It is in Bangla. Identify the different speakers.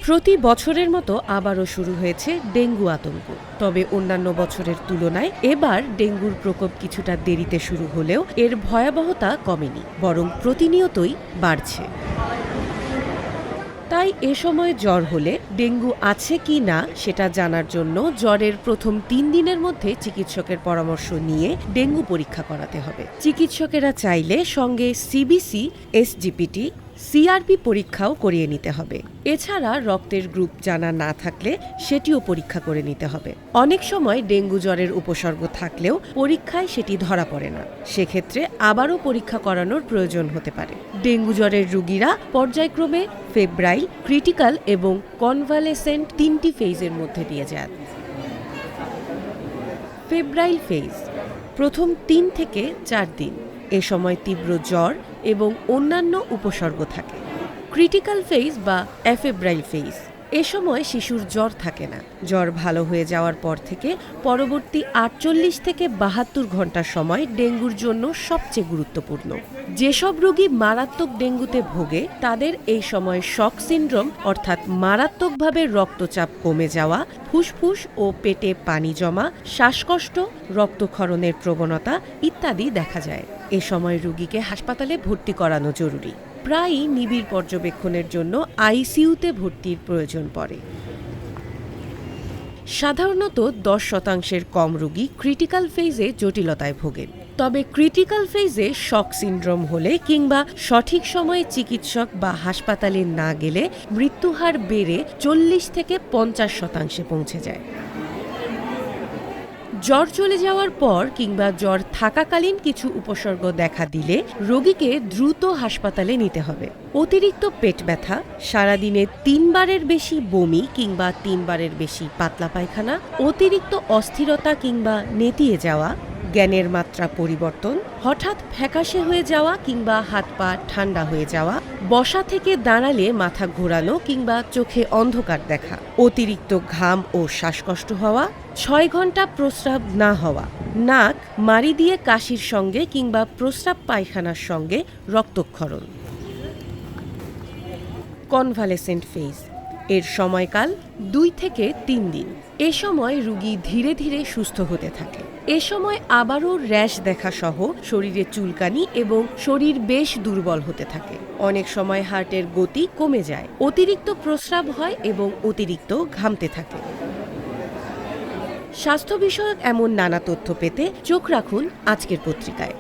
Speaker 1: প্রতি বছরের মতো আবারও শুরু হয়েছে ডেঙ্গু আতঙ্ক। তবে অন্যান্য বছরের তুলনায় এবার ডেঙ্গুর প্রকোপ কিছুটা দেরিতে শুরু হলেও এর ভয়াবহতা কমেনি, বরং প্রতিনিয়তই বাড়ছে। তাই এ সময় জ্বর হলে ডেঙ্গু আছে কি না সেটা জানার জন্য জ্বরের প্রথম ৩ দিনের মধ্যে চিকিৎসকের পরামর্শ নিয়ে ডেঙ্গু পরীক্ষা করাতে হবে। চিকিৎসকেরা চাইলে সঙ্গে সিবিসি, এসজিপিটি, সিআরপি পরীক্ষাও করিয়ে নিতে হবে। এছাড়া রক্তের গ্রুপ জানা না থাকলে সেটিও পরীক্ষা করে নিতে হবে। অনেক সময় ডেঙ্গু জ্বরের উপসর্গ থাকলেও পরীক্ষায় সেটি ধরা পড়ে না, সেক্ষেত্রে আবারও পরীক্ষা করানোর প্রয়োজন হতে পারে। ডেঙ্গু জ্বরের রোগীরা পর্যায়ক্রমে ফেব্রাইল, ক্রিটিক্যাল এবং কনভালেসেন্ট ৩টি ফেজের মধ্যে দিয়ে যান। ফেব্রাইল ফেজ প্রথম ৩ থেকে ৪ দিন। এ সময় তীব্র জ্বর এবং অন্যান্য উপসর্গ থাকে। ক্রিটিক্যাল ফেজ বা অ্যাফেব্রাইল ফেজ এ সময় শিশুর জ্বর থাকে না। জ্বর ভালো হয়ে যাওয়ার পর থেকে পরবর্তী ৪৮ থেকে ৭২ ঘন্টার সময় ডেঙ্গুর জন্য সবচেয়ে গুরুত্বপূর্ণ। যেসব রোগী মারাত্মক ডেঙ্গুতে ভোগে তাদের এই সময় শক সিনড্রোম অর্থাৎ মারাত্মকভাবে রক্তচাপ কমে যাওয়া, ফুসফুস ও পেটে পানি জমা, শ্বাসকষ্ট, রক্তক্ষরণের প্রবণতা ইত্যাদি দেখা যায়। এ সময় রোগীকে হাসপাতালে ভর্তি করানো জরুরি। প্রায়ই নিবিড় পর্যবেক্ষণের জন্য আইসিইউতে ভর্তির প্রয়োজন পড়ে। সাধারণত ১০% কম রোগী ক্রিটিক্যাল ফেজে জটিলতায় ভোগেন। তবে ক্রিটিক্যাল ফেজে শক সিনড্রোম হলে কিংবা সঠিক সময়ে চিকিৎসক বা হাসপাতালে না গেলে মৃত্যুহার বেড়ে ৪০ থেকে ৫০% পৌঁছে যায়। জ্বর চলে যাওয়ার পর কিংবা জ্বর থাকাকালীন কিছু উপসর্গ দেখা দিলে রোগীকে দ্রুত হাসপাতালে নিতে হবে। অতিরিক্ত পেট ব্যথা, সারাদিনে ৩ বারের বেশি বমি কিংবা ৩ বারের বেশি পাতলা পায়খানা, অতিরিক্ত অস্থিরতা কিংবা নেতিয়ে যাওয়া, জ্ঞানের মাত্রা পরিবর্তন, হঠাৎ ফ্যাকাশে হয়ে যাওয়া কিংবা হাত পা ঠান্ডা হয়ে যাওয়া, বসা থেকে দাঁড়ালে মাথা ঘোরানো কিংবা চোখে অন্ধকার দেখা, অতিরিক্ত ঘাম ও শ্বাসকষ্ট হওয়া, ৬ ঘন্টা প্রস্রাব না হওয়া, নাক মাড়ি দিয়ে কাশির সঙ্গে কিংবা প্রস্রাব পায়খানার সঙ্গে রক্তক্ষরণ। কনভালেসেন্ট ফেজ এর সময়কাল ২ থেকে ৩ দিন। এ সময় রোগী ধীরে ধীরে সুস্থ হতে থাকে। এ সময় আবারও র্যাশ দেখা সহ শরীরে চুলকানি এবং শরীর বেশ দুর্বল হতে থাকে। অনেক সময় হার্টের গতি কমে যায়, অতিরিক্ত প্রস্রাব হয় এবং অতিরিক্ত ঘামতে থাকে। স্বাস্থ্য বিষয়ক এমন নানা তথ্য পেতে চোখ রাখুন আজকের পত্রিকায়।